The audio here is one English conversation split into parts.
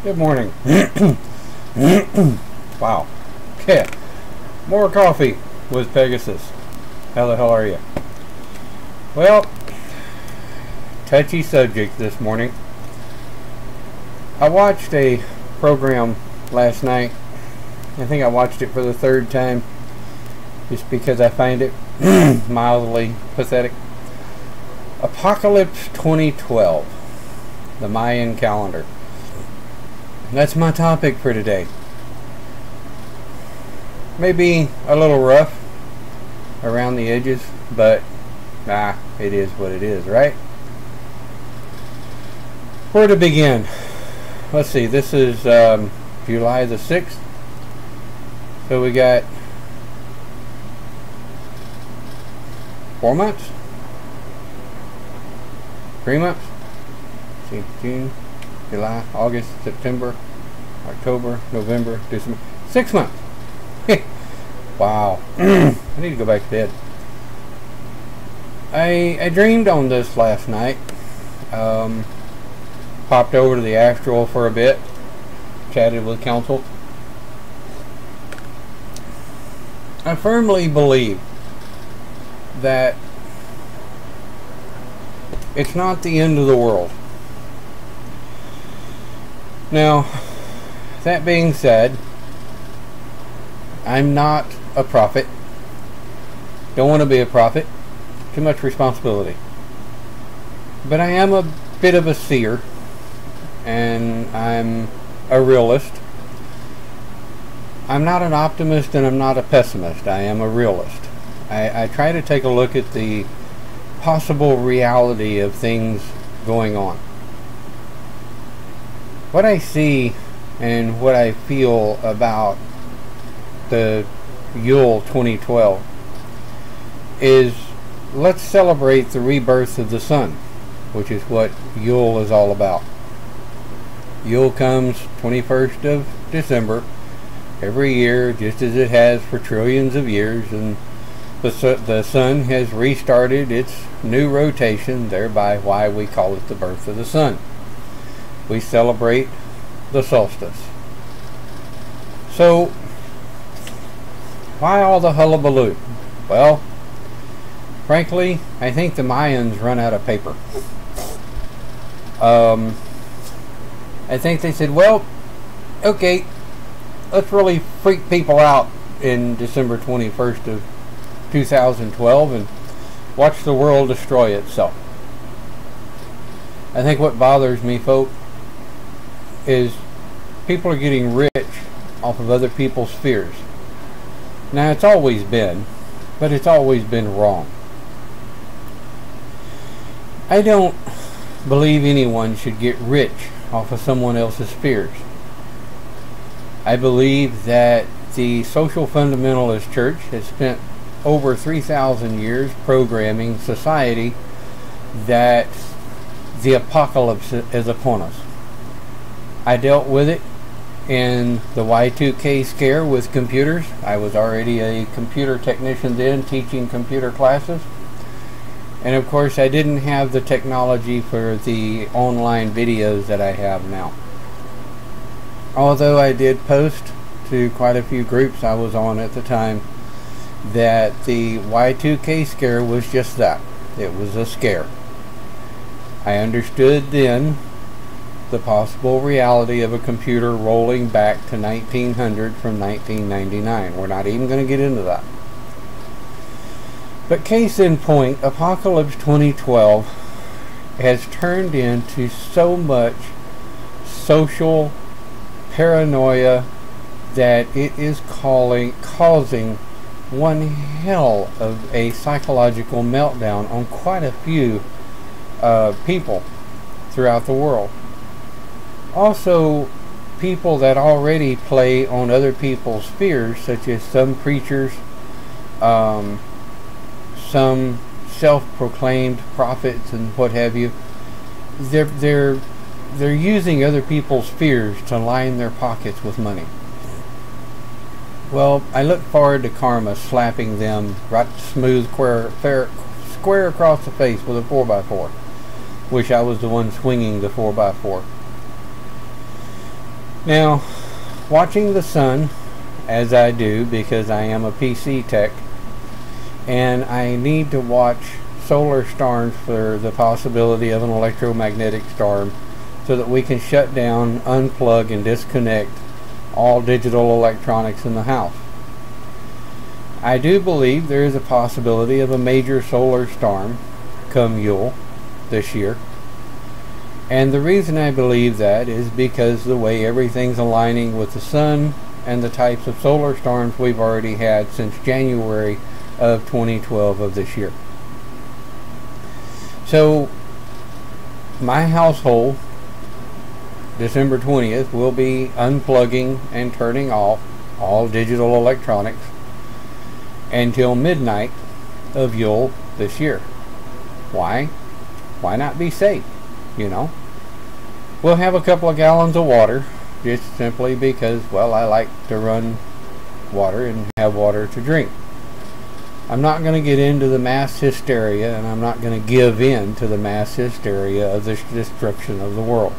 Good morning. Wow. Okay. More coffee with Pegasus. How the hell are you? Well, touchy subject this morning. I watched a program last night. I think I watched it for the third time just because I find it mildly pathetic. Apocalypse 2012, the Mayan calendar. That's my topic for today. Maybe a little rough around the edges, but it is what it is, right? Where to begin? Let's see, this is July the 6th. So we got 4 months? 3 months? Let's see, June, July, August, September, October, November, December. 6 months. Wow. I need to go back to bed. I dreamed on this last night. Popped over to the astral for a bit. Chatted with counsel. I firmly believe that it's not the end of the world. Now, that being said, I'm not a prophet. Don't want to be a prophet. Too much responsibility. But I am a bit of a seer, and I'm a realist. I'm not an optimist and I'm not a pessimist. I am a realist. I try to take a look at the possible reality of things going on. What I see and what I feel about the Yule 2012 is, let's celebrate the rebirth of the sun, which is what Yule is all about. Yule comes 21st of December every year, just as it has for trillions of years, and the sun has restarted its new rotation, thereby why we call it the birth of the sun. We celebrate the solstice. So, why all the hullabaloo? Well, frankly, I think the Mayans run out of paper. I think they said, well, okay, let's really freak people out in December 21st of 2012 and watch the world destroy itself. I think what bothers me, folks, is people are getting rich off of other people's fears. Now, it's always been, but it's always been wrong. I don't believe anyone should get rich off of someone else's fears. I believe that the social fundamentalist church has spent over 3,000 years programming society that the apocalypse is upon us. I dealt with it in the Y2K scare with computers. I was already a computer technician then, teaching computer classes. And of course, I didn't have the technology for the online videos that I have now. Although I did post to quite a few groups I was on at the time that the Y2K scare was just that. It was a scare. I understood then the possible reality of a computer rolling back to 1900 from 1999. We're not even going to get into that. But case in point, Apocalypse 2012 has turned into so much social paranoia that it is causing one hell of a psychological meltdown on quite a few people throughout the world. Also, people that already play on other people's fears, such as some preachers, some self-proclaimed prophets and what have you, they're using other people's fears to line their pockets with money. Well, I look forward to karma slapping them right smooth, square across the face with a 4x4. Wish I was the one swinging the 4x4. Now, watching the sun, as I do because I am a PC tech, and I need to watch solar storms for the possibility of an electromagnetic storm so that we can shut down, unplug, and disconnect all digital electronics in the house. I do believe there is a possibility of a major solar storm come Yule this year. And the reason I believe that is because the way everything's aligning with the sun and the types of solar storms we've already had since January of 2012 of this year. So my household, December 20th, will be unplugging and turning off all digital electronics until midnight of Yule this year. Why? Why not be safe? You know, we'll have a couple of gallons of water, just simply because, well, I like to run water and have water to drink. I'm not going to get into the mass hysteria, and I'm not going to give in to the mass hysteria of the destruction of the world.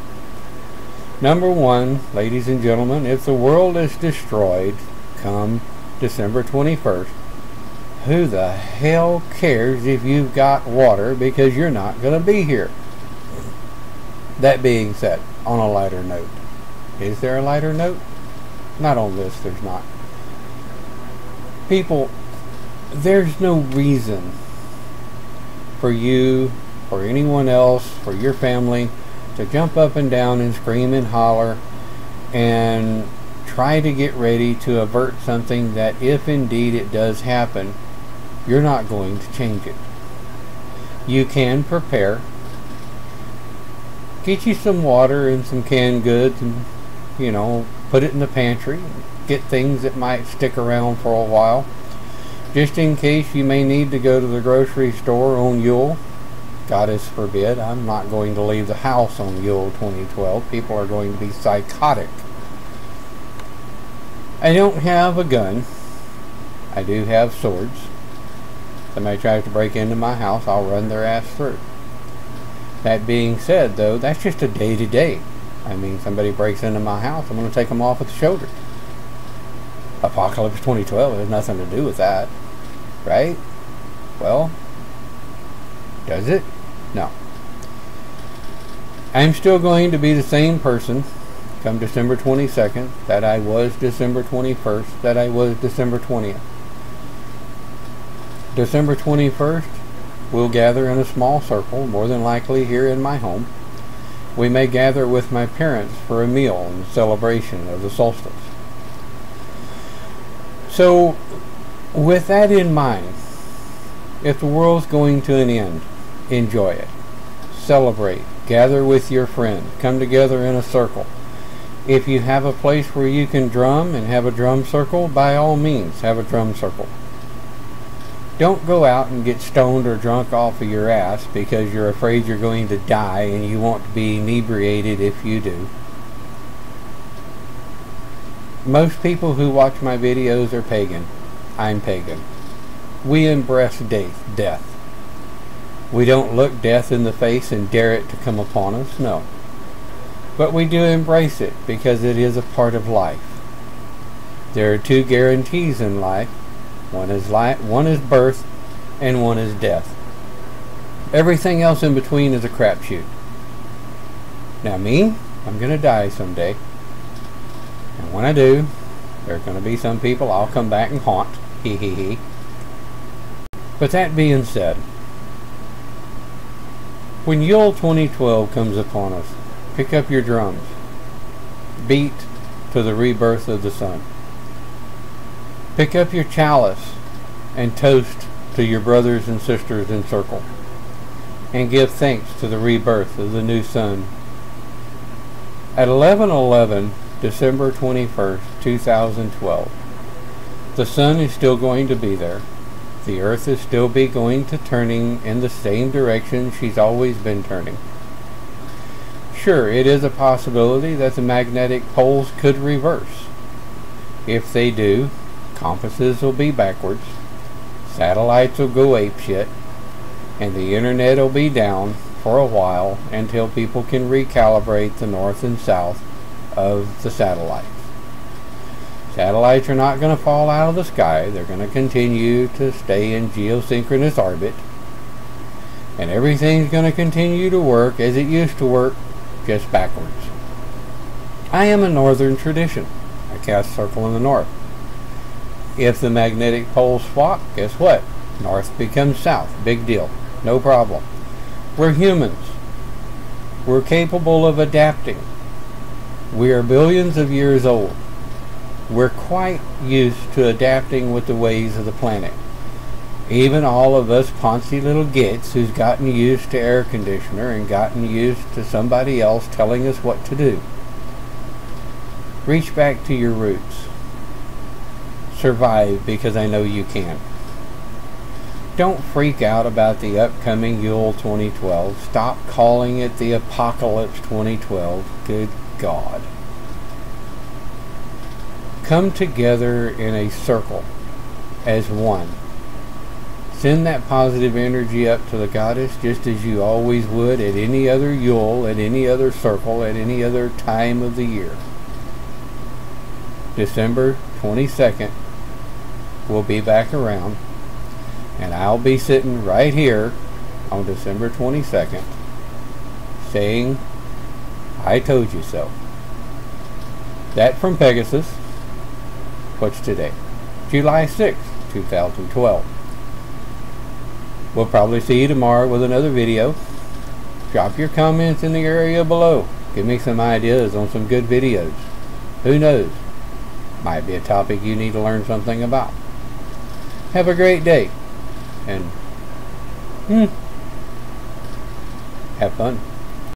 Number one, ladies and gentlemen, if the world is destroyed come December 21st, who the hell cares if you've got water, because you're not going to be here? That being said, on a lighter note, is there a lighter note? Not on this, there's not. People, there's no reason for you or anyone else, for your family, to jump up and down and scream and holler and try to get ready to avert something that, if indeed it does happen, you're not going to change it. You can prepare. Get you some water and some canned goods, and, you know, put it in the pantry. Get things that might stick around for a while, just in case you may need to go to the grocery store on Yule. Goddess forbid, I'm not going to leave the house on Yule 2012. People are going to be psychotic. I don't have a gun. I do have swords. Somebody tries to break into my house, I'll run their ass through. That being said, though, that's just a day-to-day. I mean, somebody breaks into my house, I'm going to take them off with the shoulder. Apocalypse 2012 has nothing to do with that, right? Well, does it? No. I'm still going to be the same person come December 22nd that I was December 21st, that I was December 20th. December 21st, we'll gather in a small circle, more than likely here in my home. We may gather with my parents for a meal in celebration of the solstice. So, with that in mind, if the world's going to an end, enjoy it. Celebrate. Gather with your friends. Come together in a circle. If you have a place where you can drum and have a drum circle, by all means, have a drum circle. Don't go out and get stoned or drunk off of your ass because you're afraid you're going to die and you want to be inebriated if you do. Most people who watch my videos are pagan. I'm pagan. We embrace death. We don't look death in the face and dare it to come upon us, no. But we do embrace it because it is a part of life. There are two guarantees in life. One is birth, and one is death. Everything else in between is a crapshoot. Now me, I'm going to die someday. And when I do, there's going to be some people I'll come back and haunt. Hee hee hee. But that being said, when Yule 2012 comes upon us, pick up your drums. Beat to the rebirth of the sun. Pick up your chalice and toast to your brothers and sisters in circle. And give thanks to the rebirth of the new sun. At 11:11, December 21st, 2012, the sun is still going to be there. The earth is still going to turning in the same direction she's always been turning. Sure, it is a possibility that the magnetic poles could reverse. If they do, compasses will be backwards, satellites will go apeshit, and the internet will be down for a while until people can recalibrate the north and south of the satellites. Satellites are not going to fall out of the sky. They're going to continue to stay in geosynchronous orbit. And everything's going to continue to work as it used to work, just backwards. I am a northern tradition. I cast circle in the north. If the magnetic poles swap, guess what? North becomes south. Big deal. No problem. We're humans. We're capable of adapting. We are billions of years old. We're quite used to adapting with the ways of the planet. Even all of us poncy little gits who's gotten used to air conditioner and gotten used to somebody else telling us what to do. Reach back to your roots. Survive, because I know you can. Don't freak out about the upcoming Yule 2012. Stop calling it the Apocalypse 2012. Good God. Come together in a circle as one. Send that positive energy up to the goddess just as you always would at any other Yule, at any other circle, at any other time of the year. December 22nd will be back around, and I'll be sitting right here on December 22nd saying, I told you so. That from Pegasus. What's today? July 6th, 2012. We'll probably see you tomorrow with another video. Drop your comments in the area below. Give me some ideas on some good videos. Who knows? Might be a topic you need to learn something about. Have a great day. And have fun.